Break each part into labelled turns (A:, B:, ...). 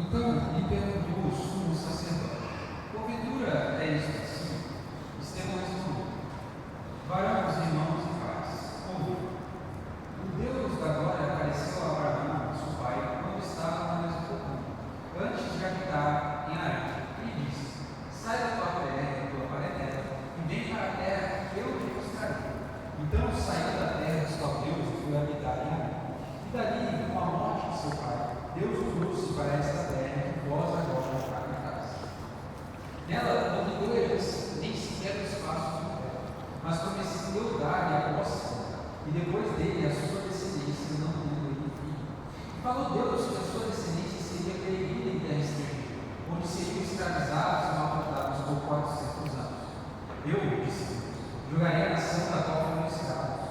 A: Então lhe perguntou o sumo sacerdote: porventura é isto assim? Estevão respondeu: varão, irmãos e pais, ouve. O Deus da glória apareceu a Abraão, seu pai, quando estava na Mesopotâmia, antes de habitar em Harã, e lhe disse: sai da tua terra e da tua parentela, e vem para a terra que eu te mostrarei. Então saiu da terra dos caldeus e foi habitar em Harã. E dali, com a morte de seu pai, Deus o trouxe para esta terra que vós agora habitais. Nela não lhe deu herança, nem sequer os passos do terra, mas prometeu dar-lhe a posse, e depois dele a sua descendência, não tendo ele filho. E falou Deus que a sua descendência seria peregrina em terra estrangeira, onde seriam escravizados e maltratados por 400 anos. Eu, disse Deus, julgarei a nação da qual foram escravos,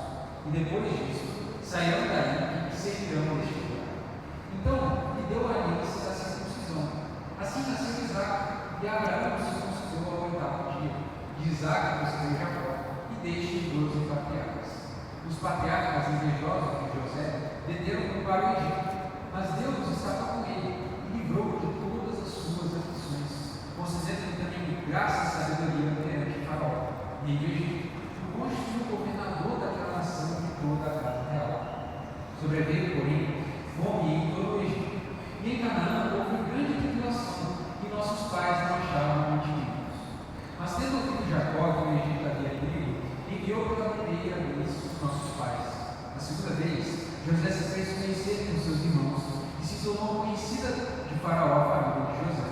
A: e depois disso sairão daí e servirão deste lugar. Então lhe deu a aliança da circuncisão. Assim nasceu Isaque, e Abraão circuncidou ao 8º dia. De Isaque procedeu Jacó, e deste 12 patriarcas. Os patriarcas invejosos de José desceram para o Egito, mas Deus estava com ele e livrou de todas as suas aflições, concedendo também graça e sabedoria perante Faraó, rei do Egito, que constituiu o governador daquela nação e toda a casa real. Sobreveio, porém, fome em todo o Egito, e em Canaã houve grande tribulação, e nossos pais não achavam onde vivos. Mas tendo ouvido Jacó que o Egito havia trigo, enviou pela primeira vez os nossos pais. A segunda vez, José se fez conhecer com seus irmãos, e se tornou conhecida de Faraó a família de José.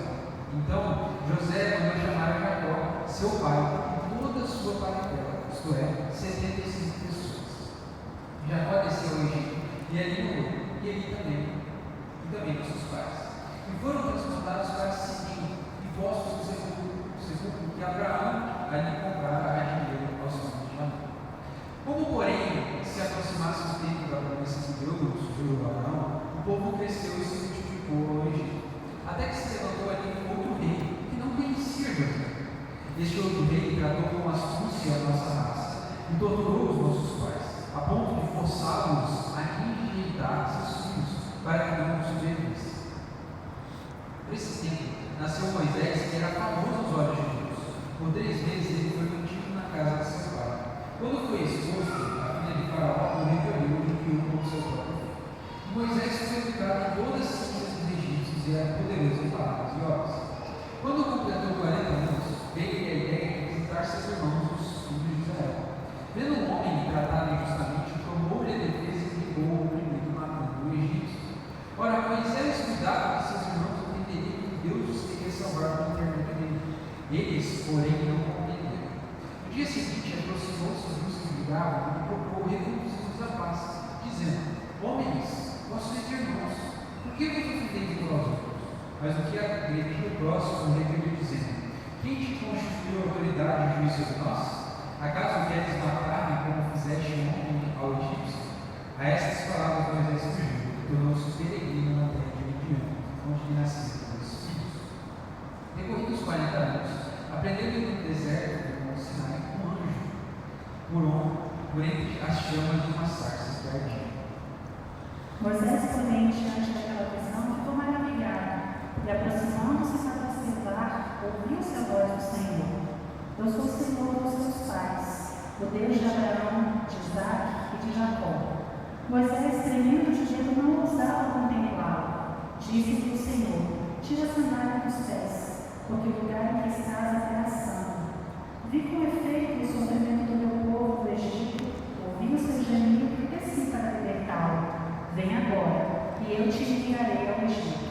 A: Então José mandou chamar Jacó, seu pai, e toda a sua parentela, isto é, 75 pessoas. Jacó desceu ao Egito, e ali morreu, e também nossos pais. E foram transportados para Sidim, e postos no sepulcro que Abraão ali comprara a dinheiro aos filhos de Jacó. Como, porém, se aproximasse o tempo da promessa que Deus jurou a Abraão, o povo cresceu e se multiplicou ao Egito, até que se levantou ali um outro rei, que não conhecia José. Este outro rei tratou com astúcia a nossa raça, e torturou os nossos pais, a ponto de forçá-los a endireitar seus filhos, para que não os sobrevivessem. Por esse tempo, nasceu Moisés, que era famoso aos olhos de Deus. Por 3 meses ele foi mantido na casa de seu pai. Quando foi exposto, a filha de Faraó o recolheu e criou como seu próprio filho. Moisés foi educado em todas as ciências dos egípcios e era poderoso em palavras e obras. Quando completou 40 anos, veio-lhe a ideia de visitar seus irmãos, os filhos de Israel. Vendo um homem tratado injustamente, tomou-lhe a defesa e ligou o oprimido, matando o egípcio. Ora, Moisés cuidava que seus irmãos entenderiam que Deus os queria salvar por intermédio dele. Eles, porém, não compreenderam. No dia seguinte, aproximou-se dos que brigavam e procurou reduzir-os à paz, dizendo: homens, vós sois irmãos, por que vos ofendeis uns aos outros? Mas o que agrediu o próximo revelou, dizendo: quem te constituiu autoridade e juiz sobre nós? Acaso queres matar-me como fizeste ontem ao egípcio? A estas palavras Moisés fugiu e tornou-se peregrino na terra de Midian, onde lhe nasceram 2 filhos. Decorridos 40 anos, aprendeu no deserto do Monte Sinai um anjo, por entre as chamas de uma sarça que ardia.
B: Moisés, porém, diante daquela visão, ficou maravilhado, e aproximando-se para observar, ouviu-se a voz do Senhor. Eu sou o Senhor dos seus pais, o Deus de Abraão, de Isaque e de Jacó. Moisés, tremendo de medo, não ousava contemplá-lo. Disse-lhe o Senhor: tira a sandália dos pés, porque o lugar em que estás é terra santa. Vi com efeito o sofrimento do meu povo do Egito, ouvi o seu gemido e desci para libertá-lo. Vem agora, e eu te enviarei ao Egito.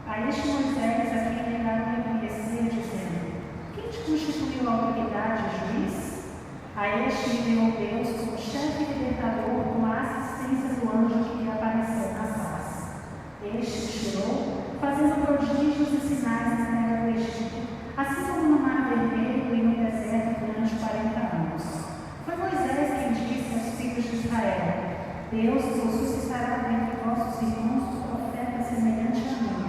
B: A este Moisés, a quem negaram reconhecer, dizendo: quem te constituiu autoridade e juiz? A este enviou Deus como chefe e libertador, com a assistência do anjo que lhe apareceu na sarça. Este chorou, fazendo prodígios e sinais na terra do Egito, assim como no Mar Vermelho e no deserto durante 40 anos. Foi Moisés quem disse aos filhos de Israel: Deus vos suscitará dentre vossos irmãos um profeta semelhante a mim.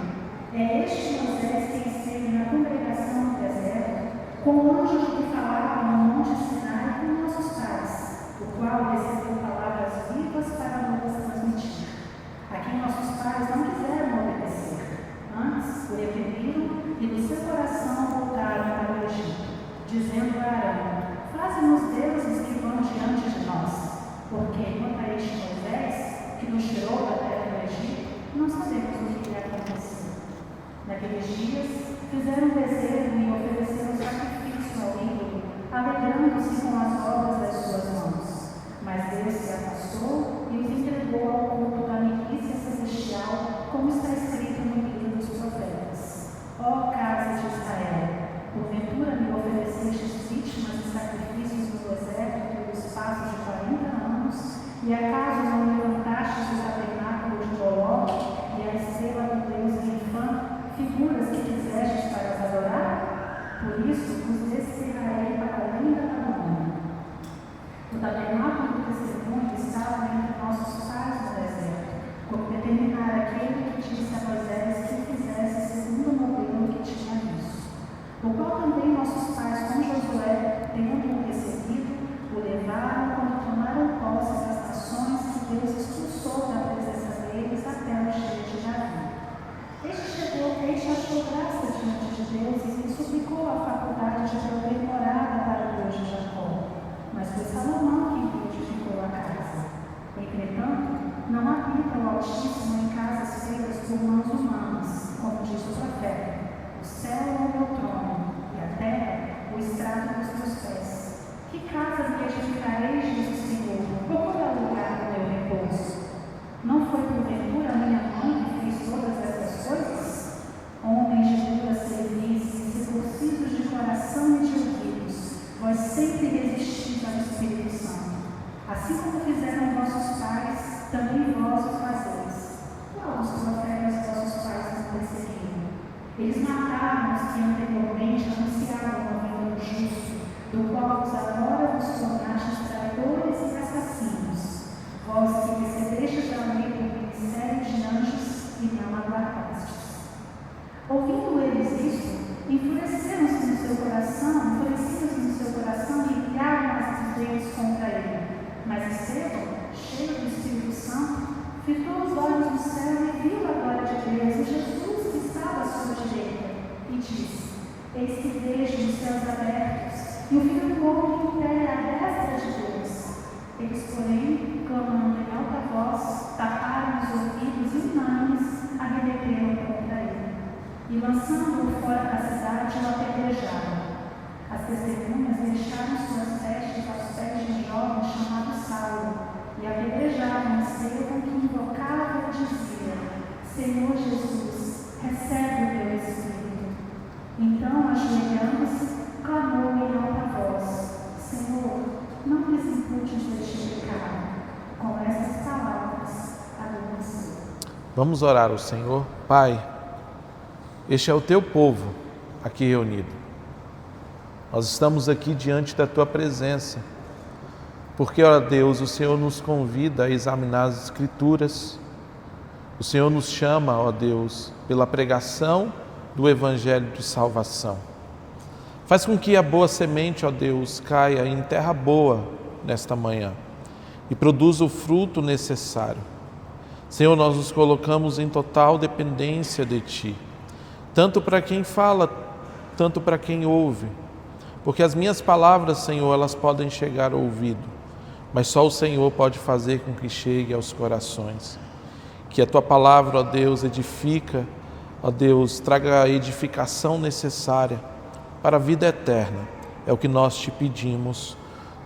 B: É este Moisés que esteve na congregação do deserto, com o anjo que falava no monte Sinai com nossos pais, o qual recebeu palavras vivas para nos transmitir, a quem nossos pais não quiseram obedecer. Antes, o reprimiram e do seu coração voltaram para o Egito, dizendo a Arão: faze-nos deuses que vão diante de nós, porque quanto a este Moisés, que nos tirou da terra do Egito, não sabemos o que lhe aconteceu. Naqueles dias, fizeram bezerro e ofereceram sacrifício ao ídolo, alegrando-se com as obras das suas mãos. Mas Deus se afastou e os entregou ao culto da milícia celestial, como está escrito no livro dos profetas. Ó casa de Israel, porventura me oferecestes vítimas e sacrifícios no deserto pelo espaço de 40 anos, e acaso não levantastes o tabernáculo de Moloque e a estrela do Deus Renfã, figuras que fizestes para as adorar? Por isso vos desterrarei para além da Babilônia. O tabernáculo do testemunho estava entre nossos pais no deserto, como determinara aquele que disse a Moisés que fizesse segundo o modelo que tinha visto. O qual também nossos pais com Josué, tendo-o recebido, o levaram quando tomaram posse das nações que Deus expulsou da presença deles até o cheio de Davi. Este achou graça diante de Deus e lhe suplicou a faculdade de prover morada para o Deus de Jacó. Mas foi Salomão quem edificou a casa. Entretanto, não habita o Altíssimo em casas feitas por mãos humanas, como diz o profeta: o céu é o meu trono, e a terra o estrado dos meus pés. Que casa me edificarei, diz o Senhor, ou qual é o lugar do meu repouso? Não foi porventura a minha mão que fez todas essas coisas? Homens de dura cerviz, circuncisos de coração e de ouvidos, vós sempre resistis ao Espírito Santo. Assim como fizeram vossos pais, também vós o fazeis. Qual os profetas vossos pais nos perseguiram? Eles mataram os que anteriormente anunciavam o reino justo, do qual vos agora vos tornastes traidores e assassinos. Vós que recebestes da lei o ministério de anjos e não aguardastes. Ouvindo eles isto, enfureceram-se no seu coração e enviaram as dentes contra ele. Mas Estevão, cheio do Espírito Santo, fitou os olhos no céu e viu a glória de Deus e Jesus que estava à sua direita, e disse: eis que vejo os céus abertos e o Filho do Homem em pé à destra de Deus. Eles, porém, clamando em alta voz, taparam os ouvidos e unânimes arremeteram contra ele. E lançando-o fora da cidade, o apedrejaram. As testemunhas deixaram suas vestes aos pés de um jovem chamado Saulo, e apedrejavam Estevão, que invocava e dizia: Senhor Jesus, recebe o teu Espírito. Então, ajoelhando-se, clamou em alta voz: Senhor, não lhes imputes deste pecado. Com essas palavras, adormeceu.
C: Vamos orar ao Senhor. Pai, este é o teu povo aqui reunido. Nós estamos aqui diante da tua presença, porque, ó Deus, o Senhor nos convida a examinar as Escrituras. O Senhor nos chama, ó Deus, pela pregação do Evangelho de salvação. Faz com que a boa semente, ó Deus, caia em terra boa nesta manhã e produza o fruto necessário. Senhor, nós nos colocamos em total dependência de Ti, tanto para quem fala, tanto para quem ouve, porque as minhas palavras, Senhor, elas podem chegar ao ouvido, mas só o Senhor pode fazer com que chegue aos corações. Que a Tua palavra, ó Deus, edifica, ó Deus, traga a edificação necessária para a vida eterna. É o que nós Te pedimos,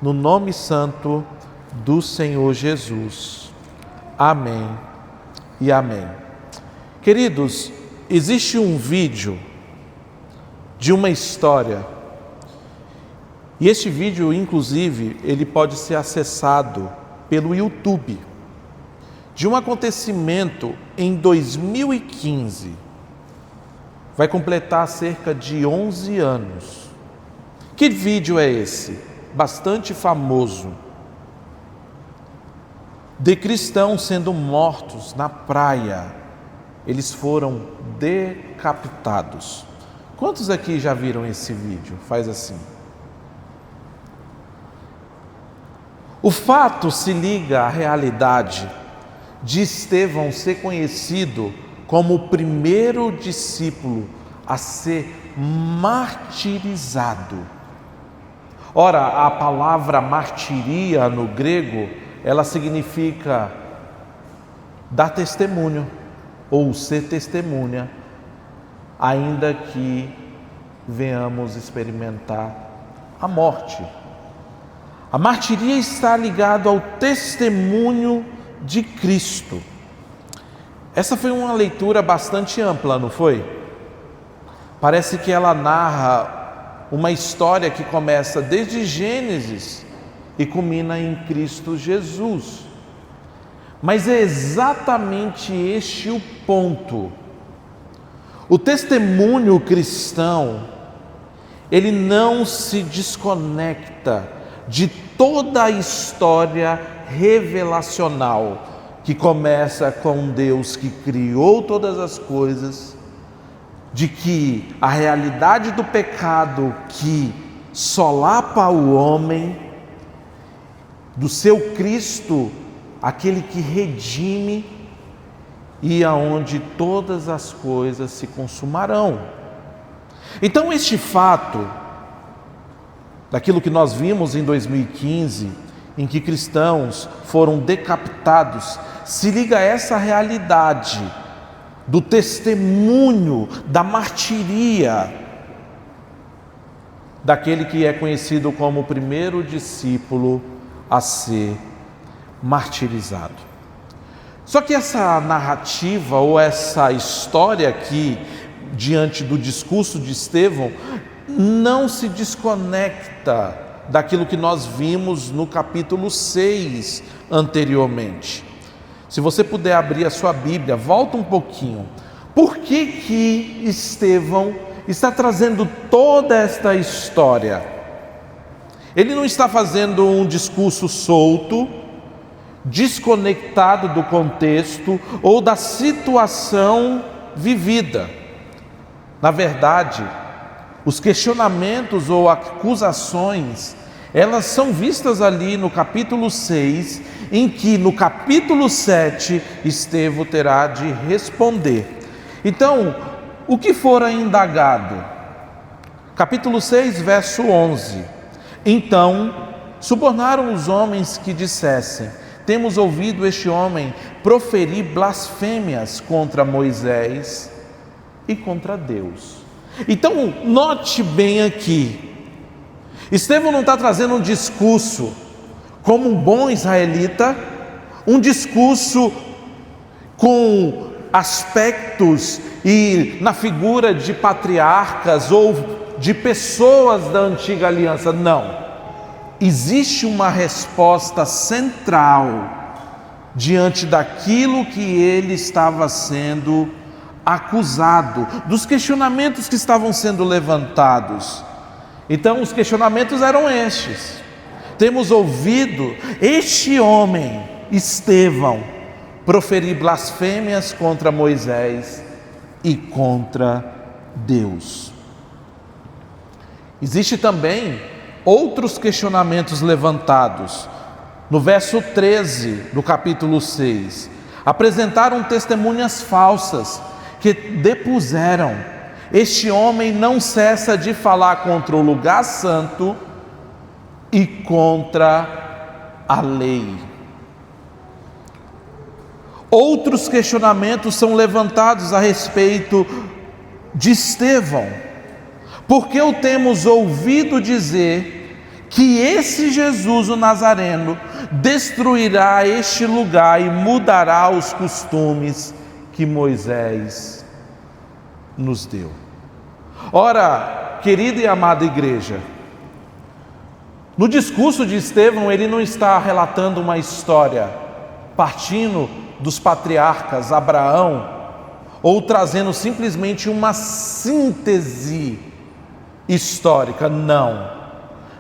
C: no nome santo do Senhor Jesus. Amém e amém. Queridos, existe um vídeo de uma história, e este vídeo, inclusive, ele pode ser acessado pelo YouTube, de um acontecimento em 2015. Vai completar cerca de 11 anos. Que vídeo é esse? Bastante famoso. De cristãos sendo mortos na praia. Eles foram decapitados. Quantos aqui já viram esse vídeo? Faz assim. O fato se liga à realidade de Estevão ser conhecido como o primeiro discípulo a ser martirizado. Ora, a palavra martiria no grego, ela significa dar testemunho ou ser testemunha, ainda que venhamos experimentar a morte. A martiria está ligada ao testemunho de Cristo. Essa foi uma leitura bastante ampla, não foi? Parece que ela narra uma história que começa desde Gênesis e culmina em Cristo Jesus. Mas é exatamente este o ponto. O testemunho cristão, ele não se desconecta de toda a história revelacional que começa com Deus que criou todas as coisas, de que a realidade do pecado que solapa o homem, do seu Cristo, aquele que redime, e aonde todas as coisas se consumarão. Então este fato, daquilo que nós vimos em 2015, em que cristãos foram decapitados, se liga a essa realidade do testemunho, da martiria, daquele que é conhecido como o primeiro discípulo a ser martirizado. Só que essa narrativa ou essa história aqui, diante do discurso de Estevão, não se desconecta daquilo que nós vimos no capítulo 6 anteriormente. Se você puder abrir a sua Bíblia, volta um pouquinho. Por que Estevão está trazendo toda esta história? Ele não está fazendo um discurso solto, desconectado do contexto ou da situação vivida. Na verdade, os questionamentos ou acusações, elas são vistas ali no capítulo 6, em que no capítulo 7 Estevão terá de responder. Então, o que fora indagado? Capítulo 6, verso 11. Então, subornaram os homens que dissessem: temos ouvido este homem proferir blasfêmias contra Moisés e contra Deus. Então, note bem aqui, Estevão não está trazendo um discurso como um bom israelita, um discurso com aspectos e na figura de patriarcas ou de pessoas da antiga aliança. Não. Existe uma resposta central diante daquilo que ele estava sendo acusado, dos questionamentos que estavam sendo levantados. Então, os questionamentos eram estes: temos ouvido este homem, Estevão, proferir blasfêmias contra Moisés e contra Deus. Existe também outros questionamentos levantados. No verso 13 do capítulo 6, apresentaram testemunhas falsas que depuseram: este homem não cessa de falar contra o lugar santo e contra a lei. Outros questionamentos são levantados a respeito de Estevão. Porque o temos ouvido dizer que esse Jesus, o Nazareno, destruirá este lugar e mudará os costumes que Moisés nos deu. Ora, querida e amada igreja, no discurso de Estevão, ele não está relatando uma história partindo dos patriarcas Abraão, ou trazendo simplesmente uma síntese histórica. Não.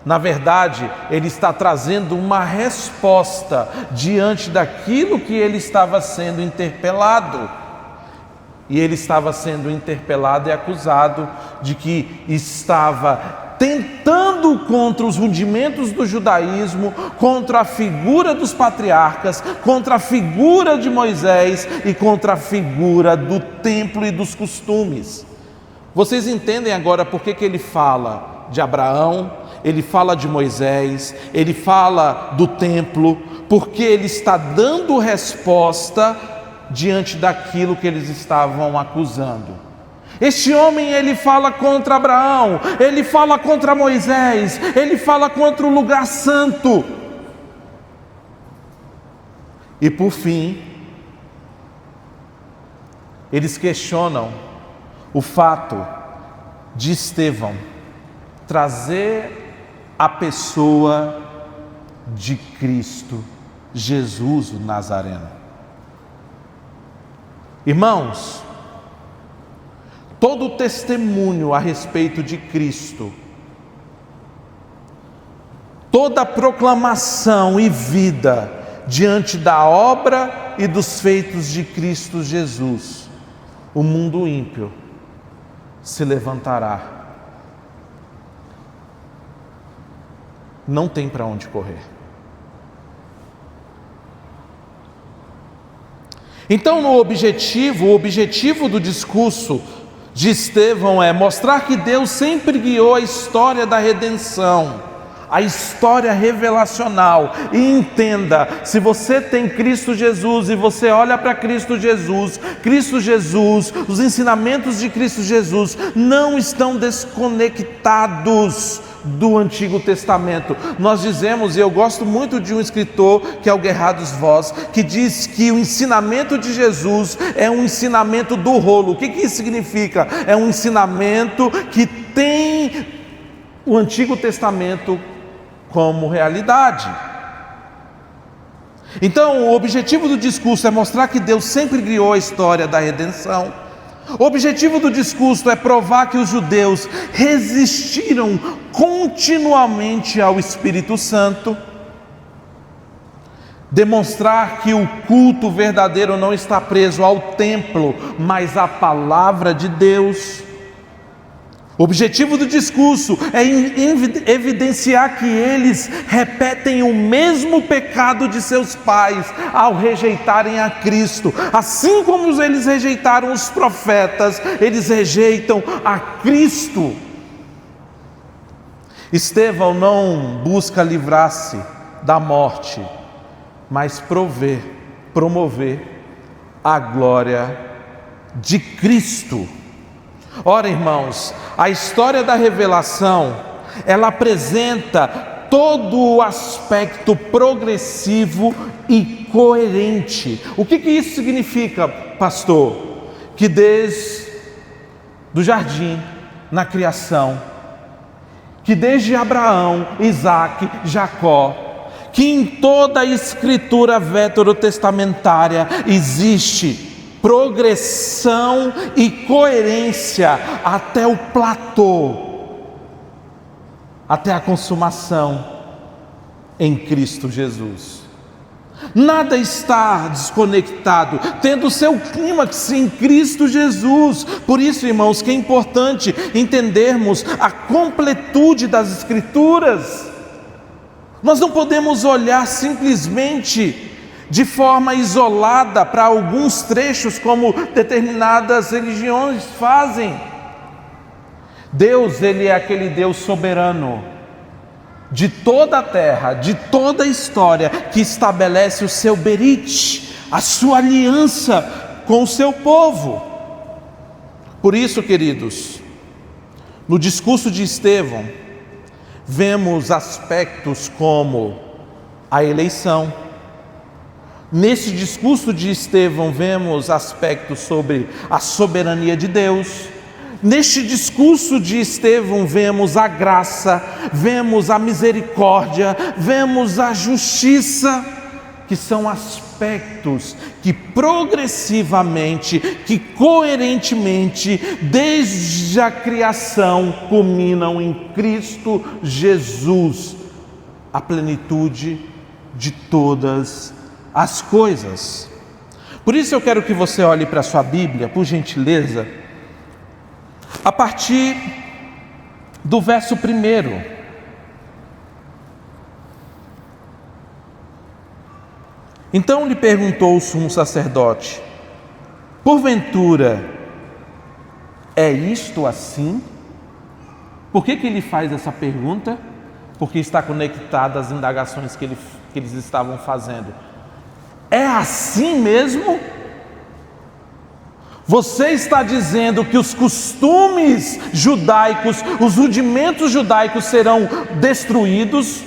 C: Na verdade, ele está trazendo uma resposta diante daquilo que ele estava sendo interpelado. E ele estava sendo interpelado e acusado de que estava tentando lutando contra os rudimentos do judaísmo, contra a figura dos patriarcas, contra a figura de Moisés e contra a figura do templo e dos costumes. Vocês entendem agora por que ele fala de Abraão, ele fala de Moisés, ele fala do templo, porque ele está dando resposta diante daquilo que eles estavam acusando. Este homem, ele fala contra Abraão, ele fala contra Moisés, ele fala contra o lugar santo. E por fim, eles questionam o fato de Estevão trazer a pessoa de Cristo Jesus o Nazareno. Irmãos, todo o testemunho a respeito de Cristo, toda a proclamação e vida diante da obra e dos feitos de Cristo Jesus, o mundo ímpio se levantará. Não tem para onde correr. Então, o objetivo do discurso de Estevão é mostrar que Deus sempre guiou a história da redenção, a história revelacional. E entenda, se você tem Cristo Jesus e você olha para Cristo Jesus, os ensinamentos de Cristo Jesus não estão desconectados do Antigo Testamento. Nós dizemos, e eu gosto muito de um escritor que é o Gerhardus Voss, que diz que o ensinamento de Jesus é um ensinamento do rolo. O que isso significa? É um ensinamento que tem o Antigo Testamento como realidade. Então, o objetivo do discurso é mostrar que Deus sempre guiou a história da redenção. O objetivo do discurso é provar que os judeus resistiram continuamente ao Espírito Santo, demonstrar que o culto verdadeiro não está preso ao templo, mas à palavra de Deus. O objetivo do discurso é evidenciar que eles repetem o mesmo pecado de seus pais ao rejeitarem a Cristo. Assim como eles rejeitaram os profetas, eles rejeitam a Cristo. Estevão não busca livrar-se da morte, mas promover a glória de Cristo. Ora, irmãos, a história da revelação, ela apresenta todo o aspecto progressivo e coerente. O que isso significa, pastor? Que desde o jardim, na criação, que desde Abraão, Isaac, Jacó, que em toda a escritura veterotestamentária existe progressão e coerência até o platô, até a consumação em Cristo Jesus. Nada está desconectado, tendo seu clímax em Cristo Jesus. Por isso, irmãos, que é importante entendermos a completude das Escrituras. Nós não podemos olhar simplesmente de forma isolada para alguns trechos, como determinadas religiões fazem. Deus, Ele é aquele Deus soberano de toda a terra, de toda a história, que estabelece o seu berit, a sua aliança com o seu povo. Por isso, queridos, no discurso de Estevão, vemos aspectos como a eleição. Nesse discurso de Estevão, vemos aspectos sobre a soberania de Deus. Neste discurso de Estevão, vemos a graça, vemos a misericórdia, vemos a justiça, que são aspectos que progressivamente, que coerentemente, desde a criação, culminam em Cristo Jesus, a plenitude de todas as coisas. Por isso eu quero que você olhe para a sua Bíblia, por gentileza, a partir do verso 1. Então lhe perguntou o sumo sacerdote: porventura é isto assim? Por que ele faz essa pergunta? Porque está conectada às indagações que eles estavam fazendo. É assim mesmo? Você está dizendo que os costumes judaicos, os rudimentos judaicos serão destruídos?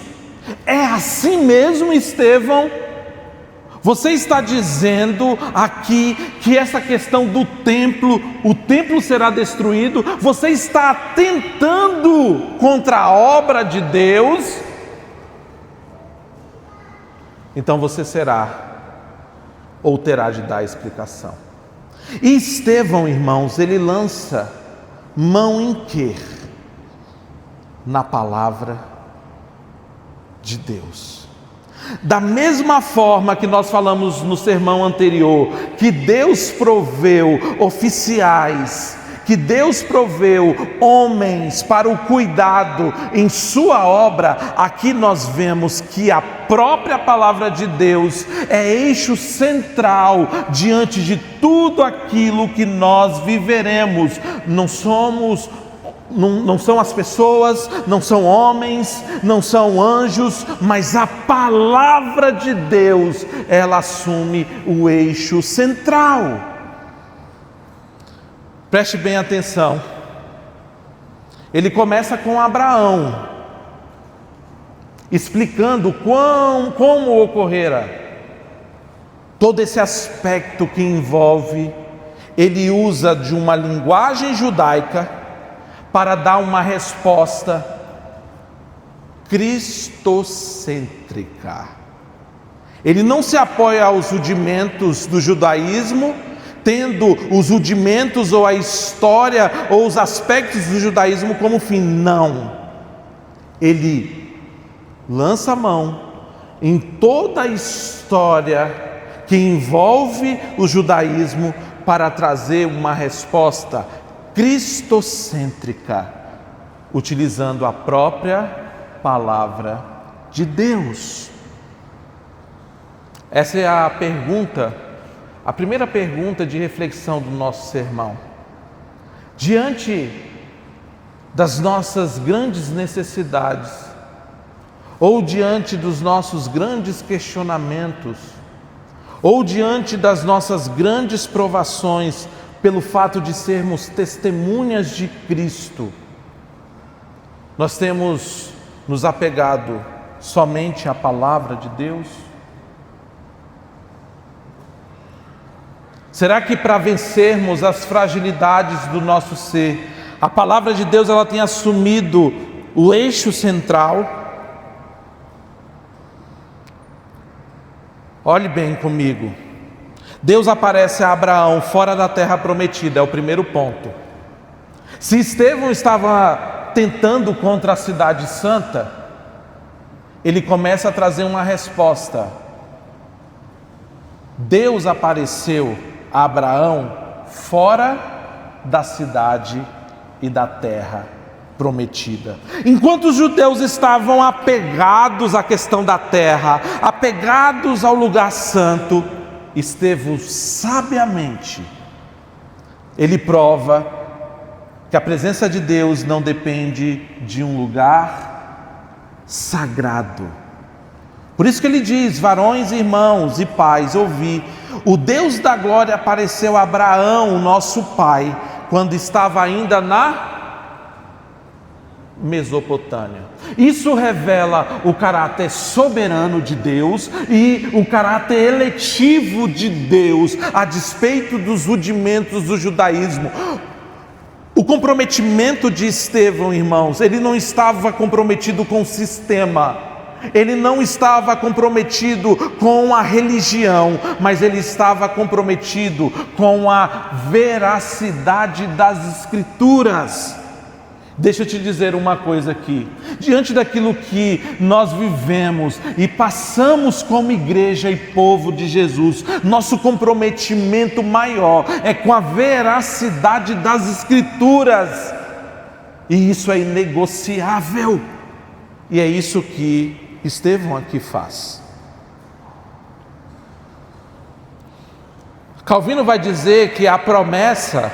C: É assim mesmo, Estevão? Você está dizendo aqui que essa questão do templo, o templo será destruído? Você está atentando contra a obra de Deus? Então você será ou terá de dar explicação. E Estevão, irmãos, ele lança mão em quê? Na palavra de Deus. Da mesma forma que nós falamos no sermão anterior, que Deus proveu oficiais, que Deus proveu homens para o cuidado em sua obra, aqui nós vemos que a própria palavra de Deus é eixo central diante de tudo aquilo que nós viveremos. Não são as pessoas, não são homens, não são anjos, mas a palavra de Deus, ela assume o eixo central. Preste bem atenção. Ele começa com Abraão, explicando como ocorrera todo esse aspecto que envolve. Ele usa de uma linguagem judaica para dar uma resposta cristocêntrica. Ele não se apoia aos rudimentos do judaísmo, tendo os rudimentos ou a história ou os aspectos do judaísmo como fim. Não. Ele lança a mão em toda a história que envolve o judaísmo para trazer uma resposta cristocêntrica, utilizando a própria palavra de Deus. Essa é a pergunta, a primeira pergunta de reflexão do nosso sermão. Diante das nossas grandes necessidades, ou diante dos nossos grandes questionamentos, ou diante das nossas grandes provações, pelo fato de sermos testemunhas de Cristo, nós temos nos apegado somente à palavra de Deus? Será que para vencermos as fragilidades do nosso ser, a palavra de Deus ela tem assumido o eixo central? Olhe bem comigo. Deus aparece a Abraão fora da terra prometida, é o primeiro ponto. Se Estevão estava tentando contra a cidade santa, ele começa a trazer uma resposta. Deus apareceu a Abraão fora da cidade e da terra prometida. Enquanto os judeus estavam apegados à questão da terra, apegados ao lugar santo, Estevão sabiamente, ele prova que a presença de Deus não depende de um lugar sagrado. Por isso que ele diz: varões, irmãos e pais, ouvi, o Deus da glória apareceu a Abraão, nosso pai, quando estava ainda na Mesopotâmia. Isso revela o caráter soberano de Deus e o caráter eletivo de Deus, a despeito dos rudimentos do judaísmo. O comprometimento de Estevão, irmãos, ele não estava comprometido com o sistema, ele não estava comprometido com a religião, mas ele estava comprometido com a veracidade das Escrituras. Deixa eu te dizer uma coisa aqui, diante daquilo que nós vivemos e passamos como igreja e povo de Jesus, nosso comprometimento maior é com a veracidade das Escrituras, e isso é inegociável, e é isso que Estevão aqui faz. Calvino vai dizer que a promessa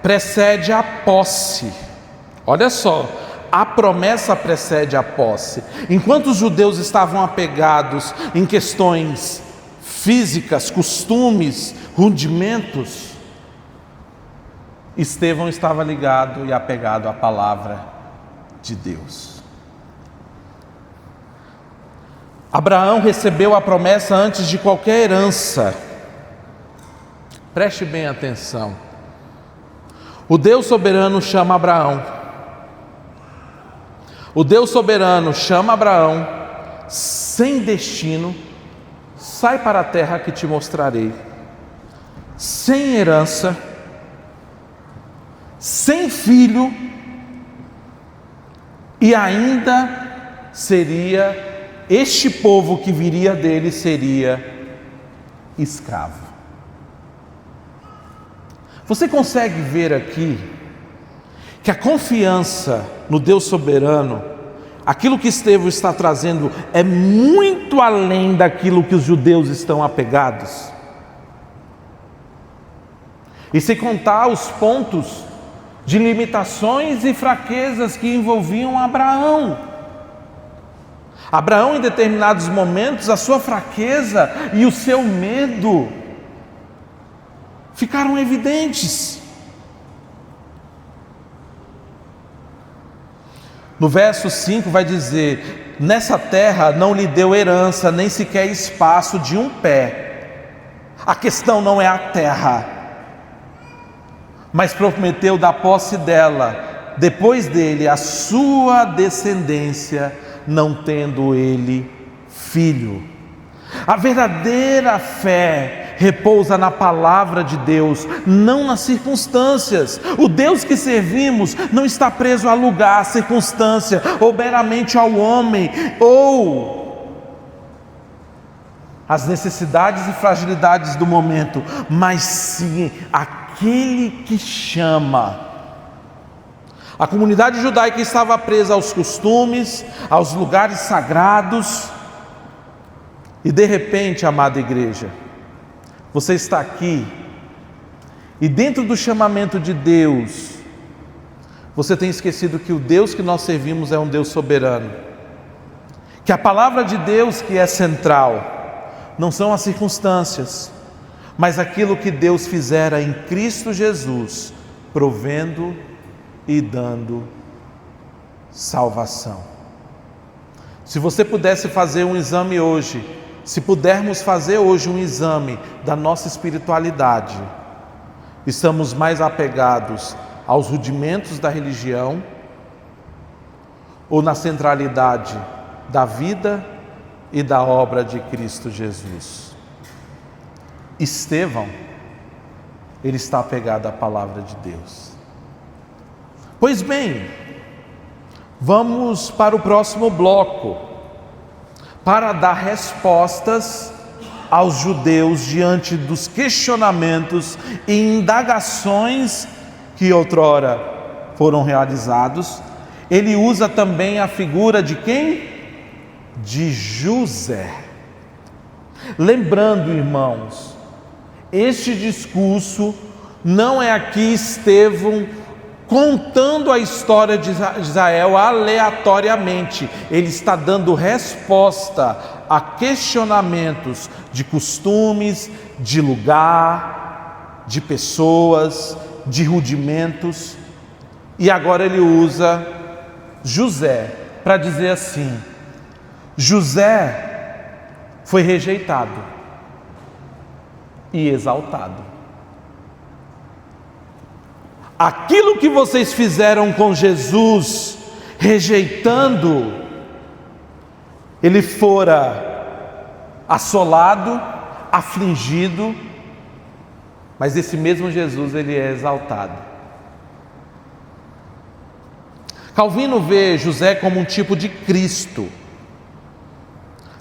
C: precede a posse. Olha só, a promessa precede a posse. Enquanto os judeus estavam apegados em questões físicas, costumes, rudimentos, Estevão estava ligado e apegado à palavra de Deus. Abraão recebeu a promessa antes de qualquer herança. Preste bem atenção. O Deus soberano chama Abraão. O Deus soberano chama Abraão sem destino. Sai para a terra que te mostrarei. Sem herança, sem filho, e ainda seria, este povo que viria dele seria escravo. Você consegue ver aqui que a confiança no Deus soberano, aquilo que Estevão está trazendo, é muito além daquilo que os judeus estão apegados? E sem contar os pontos de limitações e fraquezas que envolviam Abraão. Abraão, em determinados momentos, a sua fraqueza e o seu medo ficaram evidentes. No verso 5 vai dizer: nessa terra não lhe deu herança, nem sequer espaço de um pé. A questão não é a terra, mas prometeu dar posse dela, depois dele, a sua descendência, não tendo ele filho. A verdadeira fé repousa na palavra de Deus, não nas circunstâncias. O Deus que servimos não está preso a lugar, a circunstância, ou meramente ao homem, ou às necessidades e fragilidades do momento, mas sim aquele que chama. A comunidade judaica estava presa aos costumes, aos lugares sagrados, e de repente, amada igreja, você está aqui, e dentro do chamamento de Deus, você tem esquecido que o Deus que nós servimos é um Deus soberano, que a palavra de Deus que é central, não são as circunstâncias, mas aquilo que Deus fizera em Cristo Jesus, provendo e dando salvação. Se você pudesse fazer um exame hoje, se pudermos fazer hoje um exame da nossa espiritualidade, estamos mais apegados aos rudimentos da religião ou na centralidade da vida e da obra de Cristo Jesus? Estevão, ele está apegado à palavra de Deus. Pois bem, vamos para o próximo bloco, para dar respostas aos judeus diante dos questionamentos e indagações que outrora foram realizados. Ele usa também a figura de quem? De José. Lembrando, irmãos, este discurso não é aqui Estevão contando a história de Israel aleatoriamente. Ele está dando resposta a questionamentos de costumes, de lugar, de pessoas, de rudimentos. E agora ele usa José para dizer assim: José foi rejeitado e exaltado. Aquilo que vocês fizeram com Jesus, rejeitando, ele fora assolado, afligido, mas esse mesmo Jesus, ele é exaltado. Calvino vê José como um tipo de Cristo.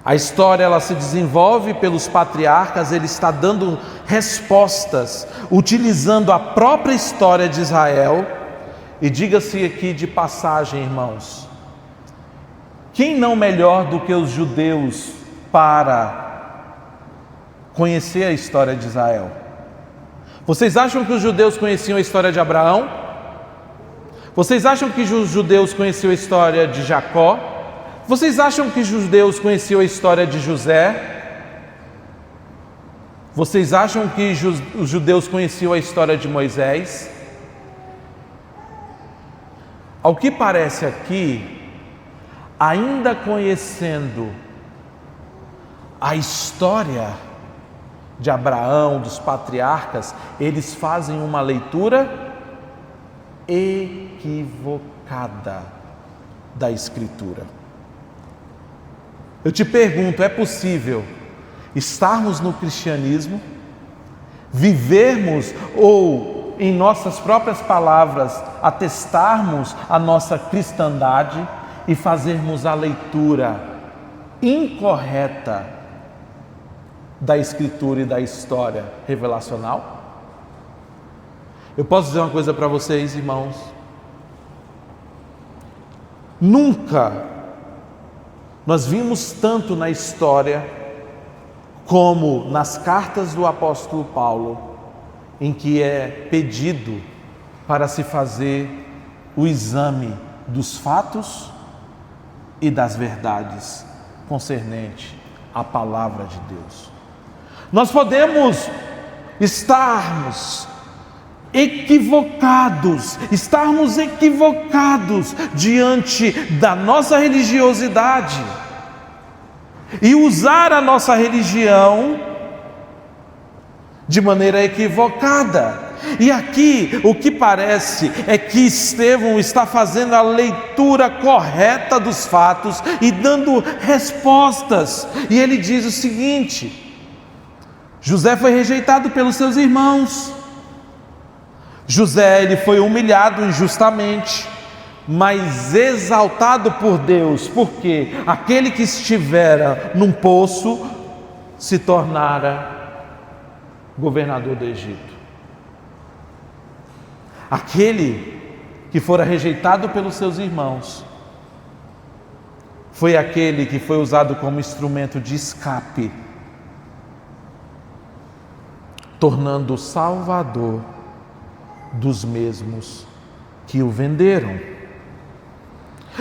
C: A história, ela se desenvolve pelos patriarcas, ele está dando respostas, utilizando a própria história de Israel. E diga-se aqui de passagem, irmãos, quem não melhor do que os judeus para conhecer a história de Israel? Vocês acham que os judeus conheciam a história de Abraão? Vocês acham que os judeus conheciam a história de Jacó? Vocês acham que os judeus conheciam a história de José? Vocês acham que os judeus conheciam a história de Moisés? Ao que parece aqui, ainda conhecendo a história de Abraão, dos patriarcas, eles fazem uma leitura equivocada da Escritura. Eu te pergunto, é possível estarmos no cristianismo, vivermos ou, em nossas próprias palavras, atestarmos a nossa cristandade e fazermos a leitura incorreta da Escritura e da história revelacional? Eu posso dizer uma coisa para vocês, irmãos. Nunca nós vimos tanto na história como nas cartas do apóstolo Paulo, em que é pedido para se fazer o exame dos fatos e das verdades concernente à palavra de Deus. Nós podemos estarmos equivocados diante da nossa religiosidade e usar a nossa religião de maneira equivocada. E aqui o que parece é que Estevão está fazendo a leitura correta dos fatos e dando respostas. E ele diz o seguinte: José foi rejeitado pelos seus irmãos. José, ele foi humilhado injustamente, mas exaltado por Deus, porque aquele que estivera num poço se tornara governador do Egito. Aquele que fora rejeitado pelos seus irmãos foi aquele que foi usado como instrumento de escape, tornando-o salvador dos mesmos que o venderam.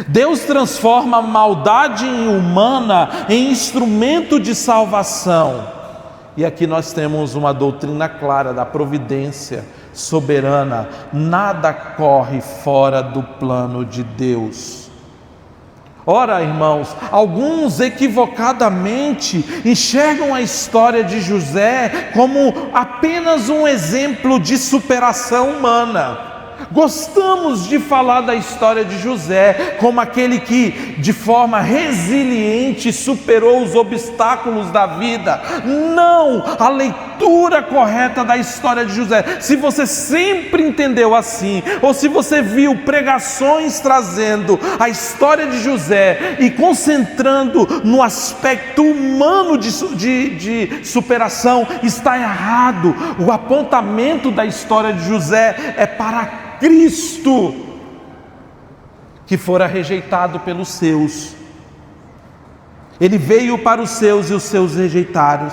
C: Deus transforma a maldade humana em instrumento de salvação. E aqui nós temos uma doutrina clara da providência soberana. Nada corre fora do plano de Deus. Ora, irmãos, alguns equivocadamente enxergam a história de José como apenas um exemplo de superação humana. Gostamos de falar da história de José como aquele que, de forma resiliente, superou os obstáculos da vida. Não! A leitura correta da história de José, se você sempre entendeu assim, ou se você viu pregações trazendo a história de José e concentrando no aspecto humano de superação, está errado. O apontamento da história de José é para Cristo, que fora rejeitado pelos seus. Ele veio para os seus e os seus rejeitaram.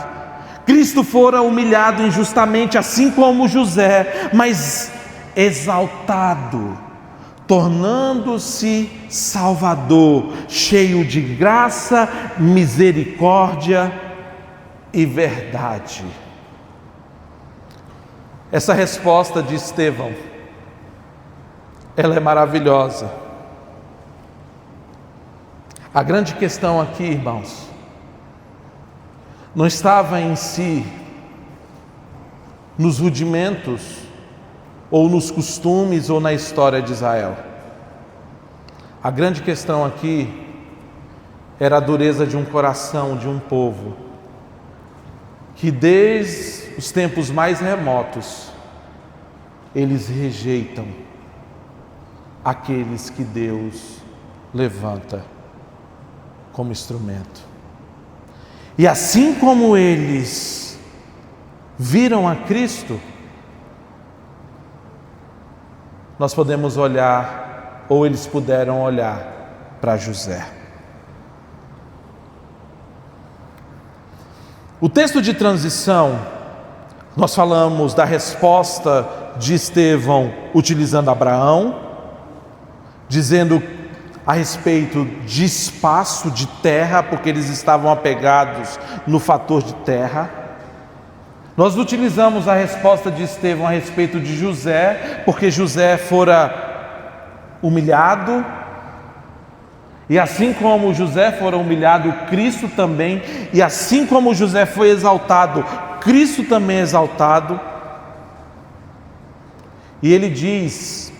C: Cristo fora humilhado injustamente, assim como José, mas exaltado, tornando-se Salvador, cheio de graça, misericórdia e verdade. Essa resposta de Estevão, ela é maravilhosa. A grande questão aqui, irmãos, não estava em si nos rudimentos, ou nos costumes, ou na história de Israel. A grande questão aqui era a dureza de um coração de um povo que desde os tempos mais remotos eles rejeitam aqueles que Deus levanta como instrumento. E assim como eles viram a Cristo, nós podemos olhar, ou eles puderam olhar para José. O texto de transição Nós falamos da resposta de Estevão utilizando Abraão, dizendo a respeito de espaço, de terra, porque eles estavam apegados no fator de terra. Nós utilizamos a resposta de Estevão a respeito de José, porque José fora humilhado, e assim como José fora humilhado, Cristo também, e assim como José foi exaltado, Cristo também é exaltado. E ele diz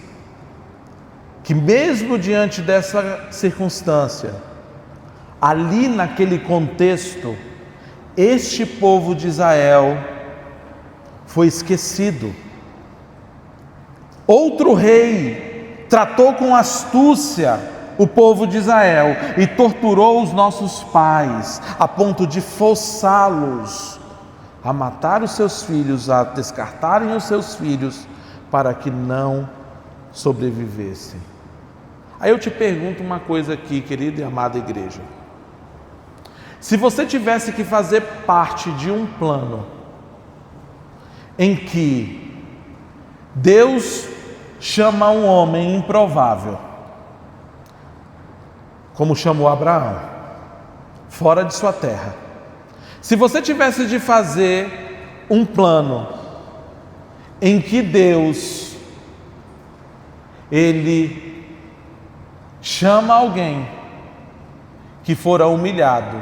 C: que mesmo diante dessa circunstância, ali naquele contexto, este povo de Israel foi esquecido. Outro rei tratou com astúcia o povo de Israel e torturou os nossos pais, a ponto de forçá-los a matar os seus filhos, a descartarem os seus filhos, para que não sobrevivessem. Aí eu te pergunto uma coisa aqui, querida e amada igreja. Se você tivesse que fazer parte de um plano em que Deus chama um homem improvável, como chamou Abraão, fora de sua terra. Se você tivesse de fazer um plano em que Deus, Ele chama alguém que fora humilhado,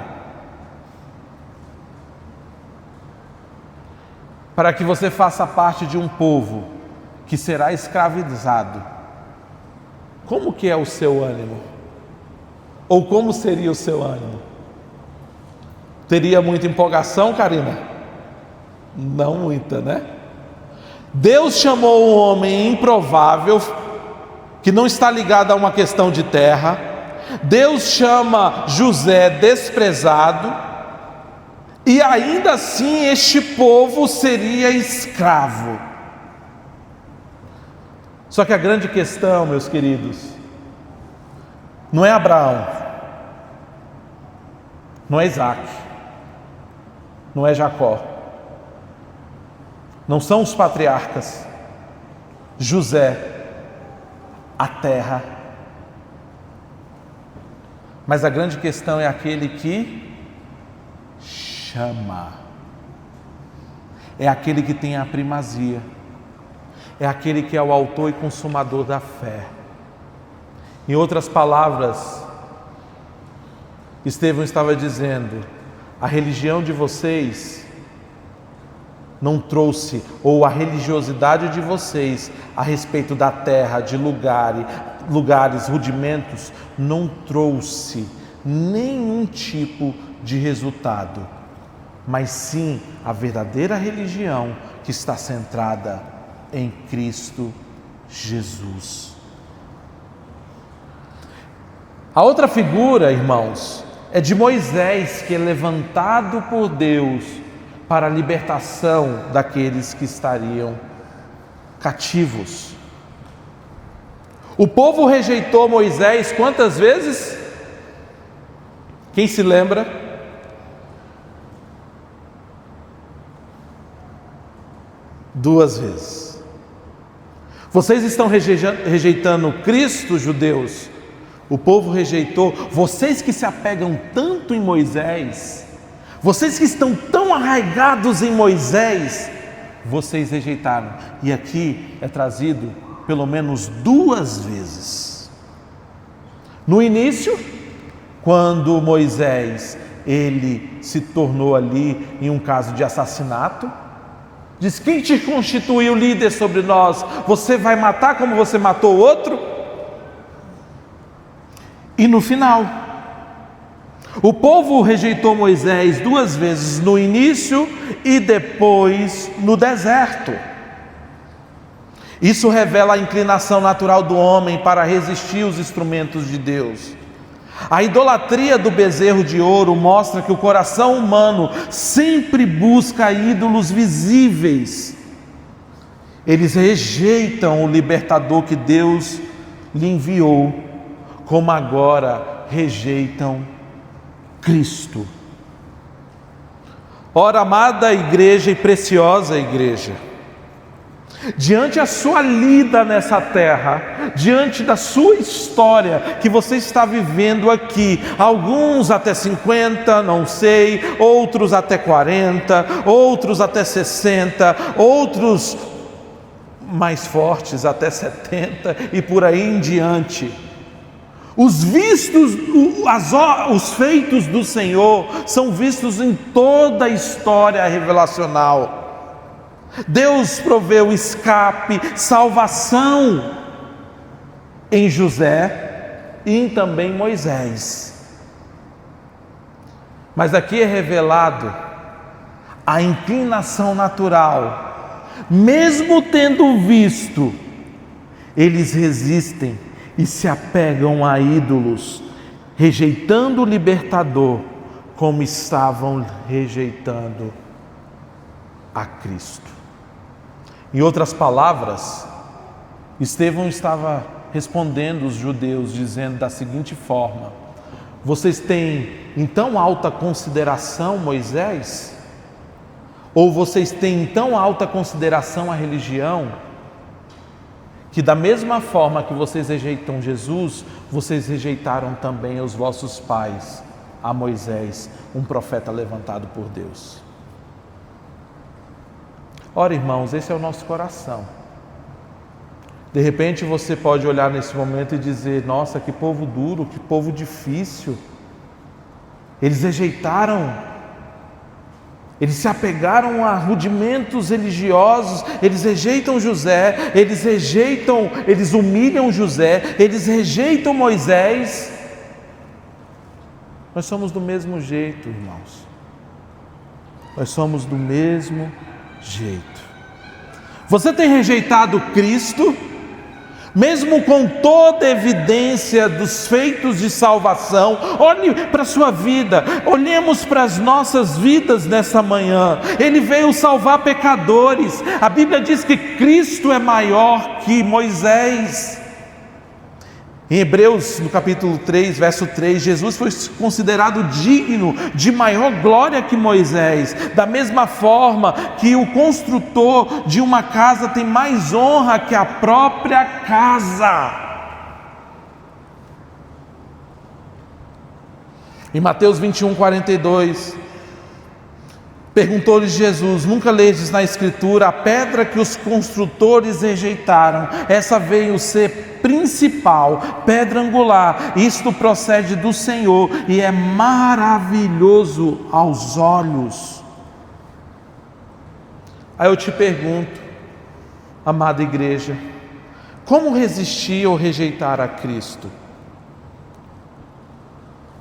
C: para que você faça parte de um povo que será escravizado, como que é o seu ânimo? Ou como seria o seu ânimo? Teria muita empolgação, Karina? Não muita, né? Deus chamou um homem improvável, que não está ligado a uma questão de terra. Deus chama José desprezado, e ainda assim este povo seria escravo. Só que a grande questão, meus queridos, não é Abraão, não é Isaac, não é Jacó, não são os patriarcas, José, a terra, mas a grande questão é aquele que chama, é aquele que tem a primazia, é aquele que é o autor e consumador da fé. Em outras palavras, Estevão estava dizendo: a religião de vocês não trouxe, ou a religiosidade de vocês a respeito da terra, de lugares, rudimentos, não trouxe nenhum tipo de resultado, mas sim a verdadeira religião que está centrada em Cristo Jesus. A outra figura, irmãos, é de Moisés, que é levantado por Deus para a libertação daqueles que estariam cativos. O povo rejeitou Moisés quantas vezes? Quem se lembra? 2 vezes. Vocês estão rejeitando Cristo, judeus? O povo rejeitou. Vocês que se apegam tanto em Moisés, vocês que estão tão arraigados em Moisés, vocês rejeitaram. E aqui é trazido pelo menos 2 vezes. No início, quando Moisés, ele se tornou ali em um caso de assassinato, diz: quem te constituiu líder sobre nós? Você vai matar como você matou o outro? E no final, o povo rejeitou Moisés 2 vezes, no início e depois no deserto. Isso revela a inclinação natural do homem para resistir aos instrumentos de Deus. A idolatria do bezerro de ouro mostra que o coração humano sempre busca ídolos visíveis. Eles rejeitam o libertador que Deus lhe enviou, como agora rejeitam Cristo. Ora, amada igreja e preciosa igreja, diante da sua lida nessa terra, diante da sua história que você está vivendo aqui, alguns até 50, não sei, outros até 40, outros até 60, outros mais fortes até 70 e por aí em diante. Os feitos do Senhor são vistos em toda a história revelacional. Deus proveu escape, salvação em José e também em Moisés. Mas aqui é revelado a inclinação natural. Mesmo tendo visto, eles resistem e se apegam a ídolos, rejeitando o libertador, como estavam rejeitando a Cristo. Em outras palavras, Estevão estava respondendo os judeus, dizendo da seguinte forma: vocês têm em tão alta consideração Moisés? Ou vocês têm em tão alta consideração a religião, que da mesma forma que vocês rejeitam Jesus, vocês rejeitaram também os vossos pais, a Moisés, um profeta levantado por Deus. Ora, irmãos, esse é o nosso coração. De repente você pode olhar nesse momento e dizer: nossa, que povo duro, que povo difícil. Eles rejeitaram, eles se apegaram a rudimentos religiosos, eles rejeitam José, eles humilham José, eles rejeitam Moisés. Nós somos do mesmo jeito, irmãos. Nós somos do mesmo jeito. Você tem rejeitado Cristo, mesmo com toda a evidência dos feitos de salvação. Olhe para a sua vida, olhemos para as nossas vidas nessa manhã. Ele veio salvar pecadores. A Bíblia diz que Cristo é maior que Moisés. Em Hebreus, no capítulo 3, verso 3, Jesus foi considerado digno de maior glória que Moisés. Da mesma forma que o construtor de uma casa tem mais honra que a própria casa. Em Mateus 21, 42, perguntou-lhes Jesus: nunca lestes na Escritura a pedra que os construtores rejeitaram? Essa veio ser principal, pedra angular. Isto procede do Senhor e é maravilhoso aos olhos. Aí eu te pergunto, amada igreja, como resistir ou rejeitar a Cristo?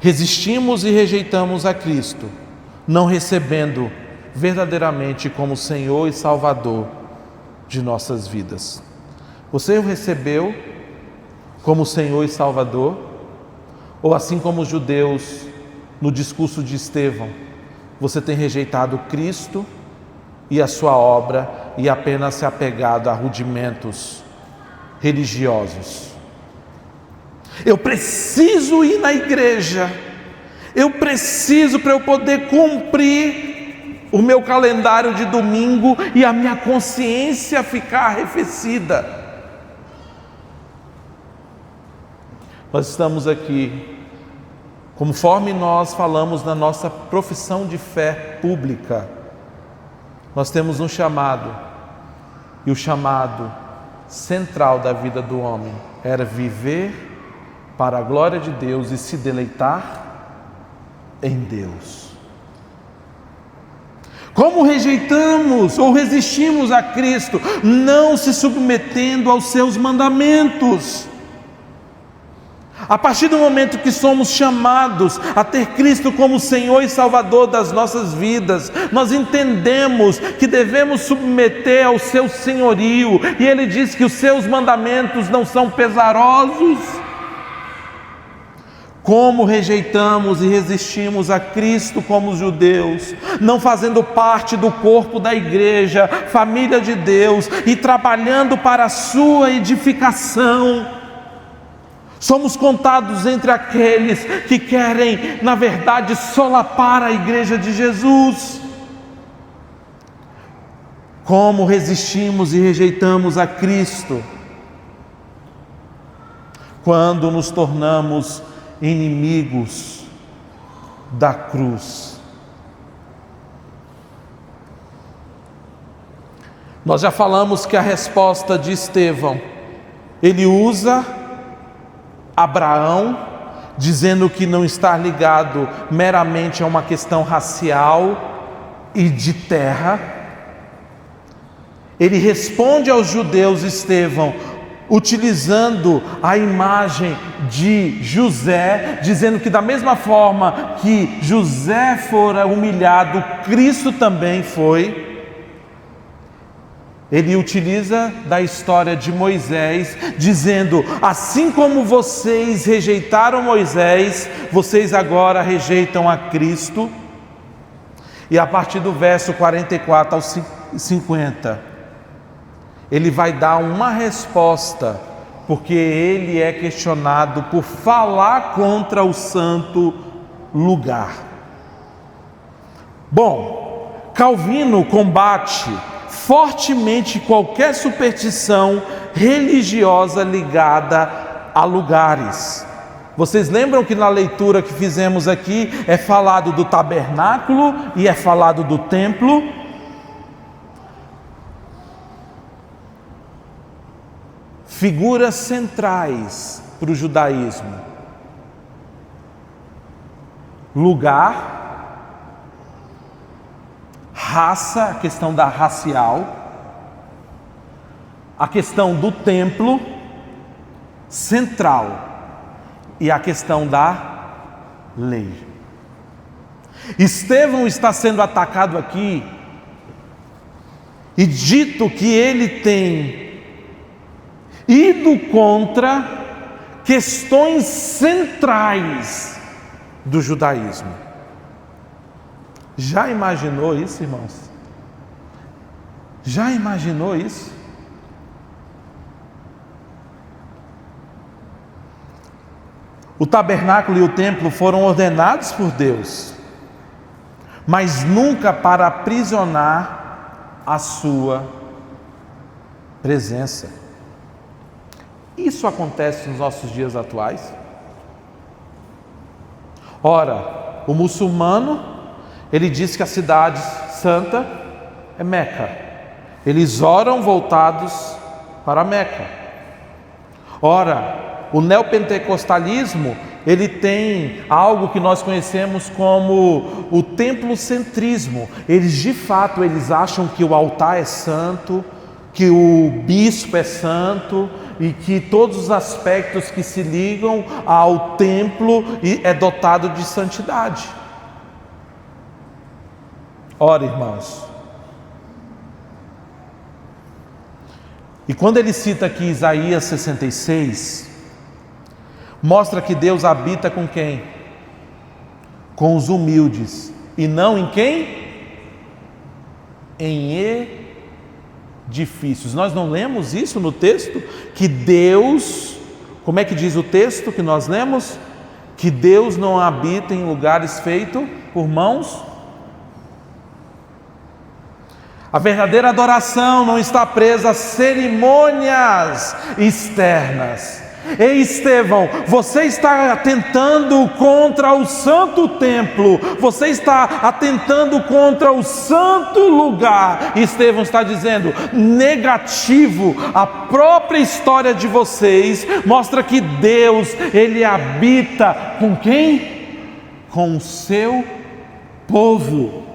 C: Resistimos e rejeitamos a Cristo, não recebendo verdadeiramente como Senhor e Salvador de nossas vidas. Você o recebeu como Senhor e Salvador? Ou assim como os judeus no discurso de Estevão, você tem rejeitado Cristo e a sua obra e apenas se apegado a rudimentos religiosos? Eu preciso ir na igreja, eu preciso para eu poder cumprir o meu calendário de domingo e a minha consciência ficar arrefecida. Nós estamos aqui, conforme nós falamos na nossa profissão de fé pública, nós temos um chamado, e o chamado central da vida do homem era viver para a glória de Deus e se deleitar em Deus. Como rejeitamos ou resistimos a Cristo? Não se submetendo aos seus mandamentos. A partir do momento que somos chamados a ter Cristo como Senhor e Salvador das nossas vidas, nós entendemos que devemos submeter ao seu senhorio, e Ele diz que os seus mandamentos não são pesarosos. Como rejeitamos e resistimos a Cristo como os judeus, não fazendo parte do corpo da igreja, família de Deus, e trabalhando para a sua edificação. Somos contados entre aqueles que querem, na verdade, solapar a igreja de Jesus. Como resistimos e rejeitamos a Cristo quando nos tornamos inimigos da cruz. Nós já falamos que a resposta de Estevão, ele usa Abraão, dizendo que não está ligado meramente a uma questão racial e de terra. Ele responde aos judeus, Estevão, utilizando a imagem de José, dizendo que da mesma forma que José fora humilhado, Cristo também foi. Ele utiliza da história de Moisés, dizendo: assim como vocês rejeitaram Moisés, vocês agora rejeitam a Cristo. E a partir do verso 44 ao 50, ele vai dar uma resposta, porque ele é questionado por falar contra o santo lugar. Bom, Calvino combate fortemente qualquer superstição religiosa ligada a lugares. Vocês lembram que na leitura que fizemos aqui é falado do tabernáculo e é falado do templo? Figuras centrais para o judaísmo: lugar, raça, a questão da racial, a questão do templo central e a questão da lei. Estevão está sendo atacado aqui e dito que ele tem ido contra questões centrais do judaísmo. Já imaginou isso, irmãos? Já imaginou isso? O tabernáculo e o templo foram ordenados por Deus, mas nunca para aprisionar a sua presença. Isso acontece nos nossos dias atuais. Ora, o muçulmano, ele diz que a cidade santa é Meca. Eles oram voltados para Meca. Ora, o neopentecostalismo, ele tem algo que nós conhecemos como o templocentrismo. Eles, de fato, eles acham que o altar é santo, que o bispo é santo e que todos os aspectos que se ligam ao templo é dotado de santidade. Ora, irmãos, e quando ele cita aqui Isaías 66, mostra que Deus habita com quem? Com os humildes, e não em quem? Em edifícios. Nós não lemos isso no texto? Que Deus, como é que diz o texto que nós lemos? Que Deus não habita em lugares feitos por mãos. A verdadeira adoração não está presa a cerimônias externas. Ei, Estevão, você está atentando contra o santo templo, você está atentando contra o santo lugar. Estevão está dizendo, negativo, a própria história de vocês mostra que Deus, Ele habita com quem? Com o seu povo.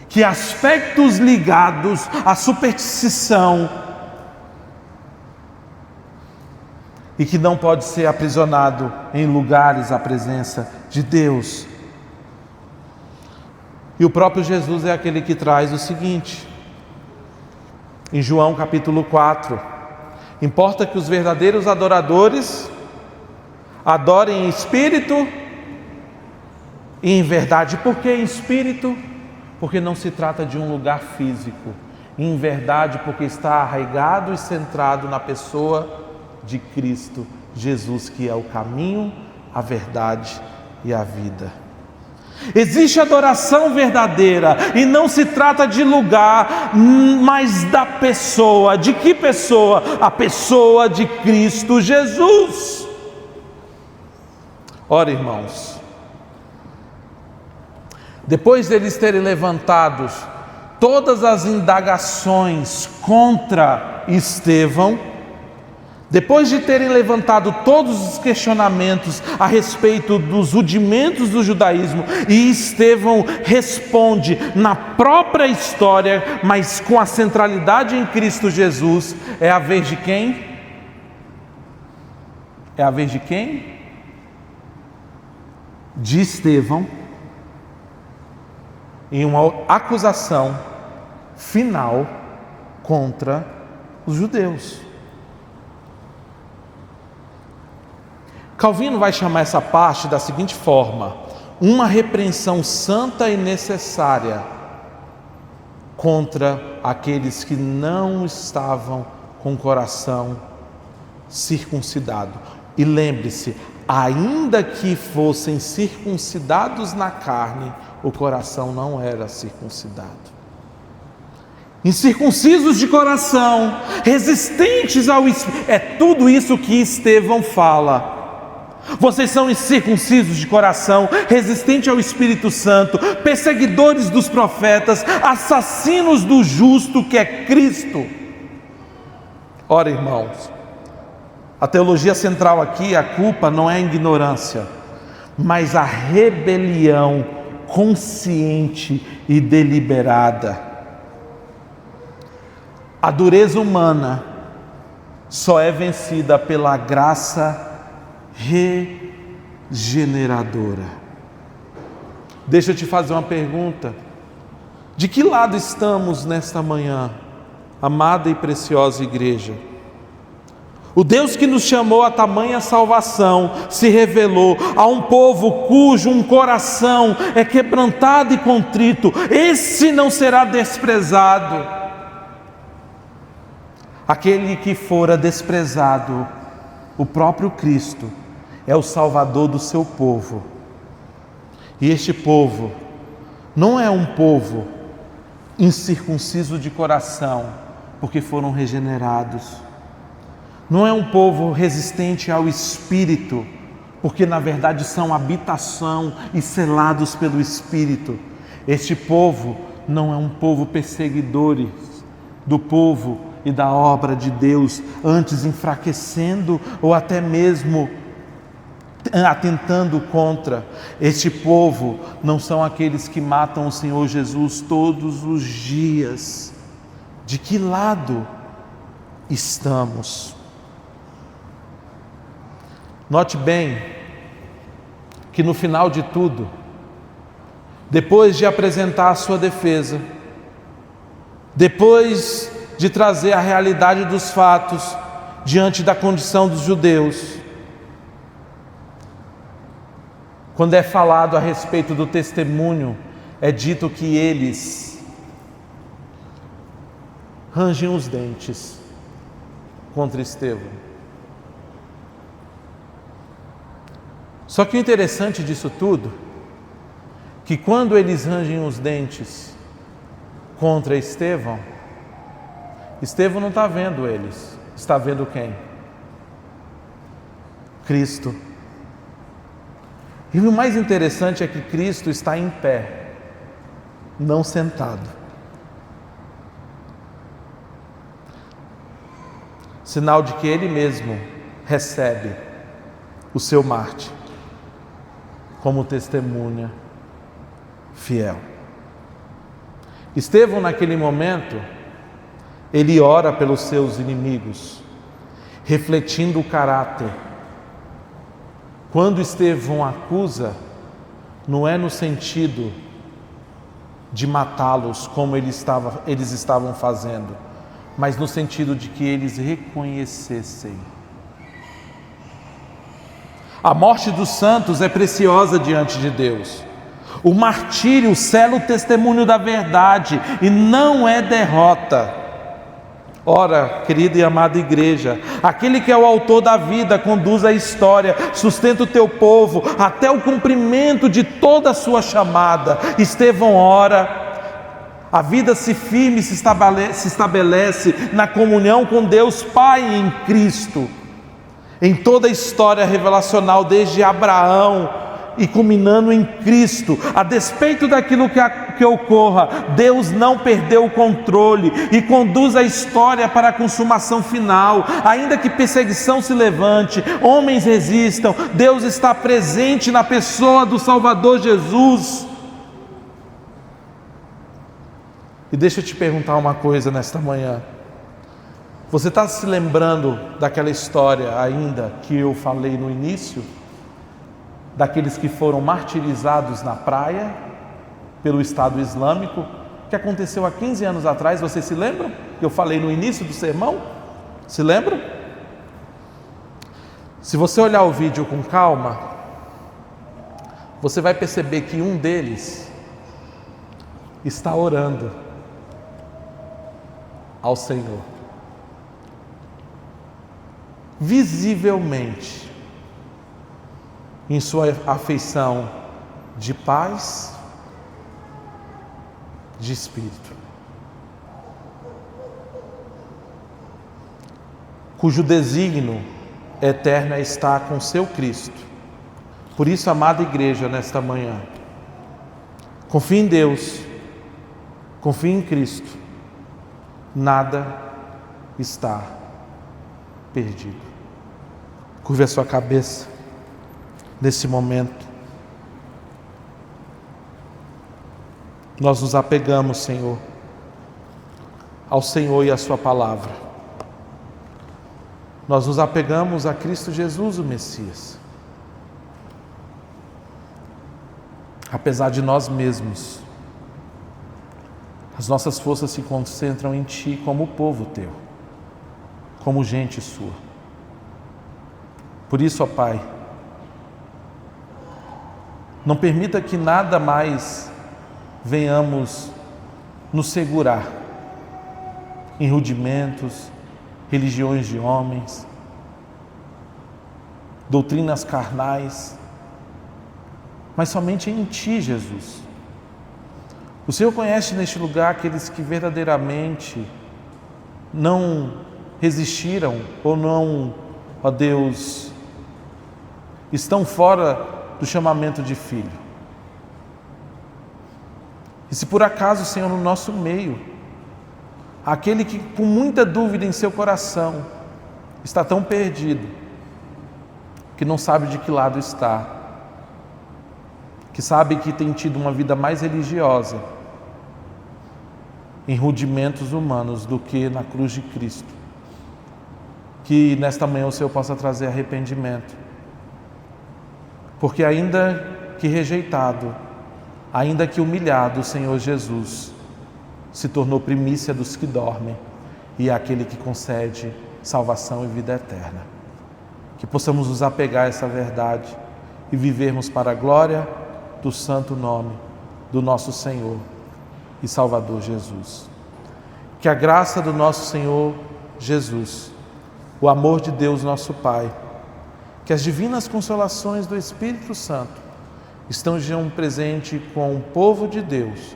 C: Que aspectos ligados à superstição e que não pode ser aprisionado em lugares à presença de Deus. E o próprio Jesus é aquele que traz o seguinte, em João capítulo 4, importa que os verdadeiros adoradores adorem em espírito e em verdade. Por que em espírito? Porque não se trata de um lugar físico. Em verdade, porque está arraigado e centrado na pessoa de Cristo Jesus, que é o caminho, a verdade e a vida. Existe adoração verdadeira e não se trata de lugar, mas da pessoa. De que pessoa? A pessoa de Cristo Jesus. Ora, irmãos, depois deles terem levantado todas as indagações contra Estevão, depois de terem levantado todos os questionamentos a respeito dos rudimentos do judaísmo, e Estevão responde na própria história, mas com a centralidade em Cristo Jesus, é a vez de quem? É a vez de quem? De Estevão, em uma acusação final contra os judeus. Calvino vai chamar essa parte da seguinte forma: uma repreensão santa e necessária contra aqueles que não estavam com o coração circuncidado. E lembre-se, ainda que fossem circuncidados na carne, o coração não era circuncidado. Incircuncisos de coração, resistentes ao Espírito, é tudo isso que Estevão fala. Vocês são incircuncisos de coração, resistentes ao Espírito Santo, perseguidores dos profetas, assassinos do justo que é Cristo. Ora, irmãos, a teologia central aqui, a culpa não é a ignorância, mas a rebelião consciente e deliberada. A dureza humana só é vencida pela graça regeneradora. Deixa eu te fazer uma pergunta: de que lado estamos nesta manhã, amada e preciosa igreja? O Deus que nos chamou a tamanha salvação se revelou a um povo cujo um coração é quebrantado e contrito. Esse não será desprezado. Aquele que fora desprezado, o próprio Cristo, é o Salvador do seu povo. E este povo não é um povo incircunciso de coração, porque foram regenerados. Não é um povo resistente ao Espírito, porque na verdade são habitação e selados pelo Espírito. Este povo não é um povo perseguidor do povo e da obra de Deus, antes enfraquecendo ou até mesmo atentando contra. Este povo não são aqueles que matam o Senhor Jesus todos os dias. De que lado estamos? Note bem que no final de tudo, depois de apresentar a sua defesa, depois de trazer a realidade dos fatos diante da condição dos judeus, quando é falado a respeito do testemunho, é dito que eles rangem os dentes contra Estevão. Só que o interessante disso tudo, que quando eles rangem os dentes contra Estevão, Estevão não está vendo eles, está vendo quem? Cristo. E o mais interessante é que Cristo está em pé, não sentado. Sinal de que Ele mesmo recebe o seu mártir como testemunha fiel. Estevão, naquele momento, ele ora pelos seus inimigos, refletindo o caráter. Quando Estevão acusa, não é no sentido de matá-los como eles estavam fazendo, mas no sentido de que eles reconhecessem. A morte dos santos é preciosa diante de Deus. O martírio sela o testemunho da verdade e não é derrota. Ora, querida e amada igreja, aquele que é o autor da vida, conduz a história, sustenta o teu povo até o cumprimento de toda a sua chamada. Estevão ora. A vida se firme, se estabelece na comunhão com Deus Pai em Cristo. Em toda a história revelacional, desde Abraão e culminando em Cristo, a despeito daquilo que ocorra, Deus não perdeu o controle e conduz a história para a consumação final. Ainda que perseguição se levante, homens resistam, Deus está presente na pessoa do Salvador Jesus. E deixa eu te perguntar uma coisa nesta manhã. Você está se lembrando daquela história ainda que eu falei no início? Daqueles que foram martirizados na praia pelo Estado Islâmico, que aconteceu há 15 anos atrás. Você se lembra? Que eu falei no início do sermão? Se lembra? Se você olhar o vídeo com calma, você vai perceber que um deles está orando ao Senhor, visivelmente, em sua afeição de paz, de espírito, cujo desígnio eterno é estar com seu Cristo. Por isso, amada igreja, nesta manhã, confie em Deus, confie em Cristo, nada está perdido. Curve a sua cabeça nesse momento. Nós nos apegamos, Senhor, ao Senhor e à sua palavra. Nós nos apegamos a Cristo Jesus, o Messias. Apesar de nós mesmos, as nossas forças se concentram em Ti como povo Teu, como gente Sua. Por isso, ó Pai, não permita que nada mais venhamos nos segurar em rudimentos, religiões de homens, doutrinas carnais, mas somente em Ti, Jesus. O Senhor conhece neste lugar aqueles que verdadeiramente não resistiram ou não, ó Deus, estão fora do chamamento de filho. E se por acaso, Senhor, no nosso meio, aquele que com muita dúvida em seu coração está tão perdido, que não sabe de que lado está, que sabe que tem tido uma vida mais religiosa em rudimentos humanos do que na cruz de Cristo, que nesta manhã o Senhor possa trazer arrependimento, porque ainda que rejeitado, ainda que humilhado, o Senhor Jesus se tornou primícia dos que dormem e é aquele que concede salvação e vida eterna. Que possamos nos apegar a essa verdade e vivermos para a glória do santo nome do nosso Senhor e Salvador Jesus. Que a graça do nosso Senhor Jesus, o amor de Deus nosso Pai, que as divinas consolações do Espírito Santo estejam presentes com o povo de Deus,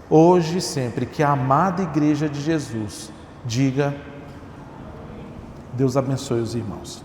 C: hoje e sempre. Que a amada Igreja de Jesus diga: Deus abençoe os irmãos.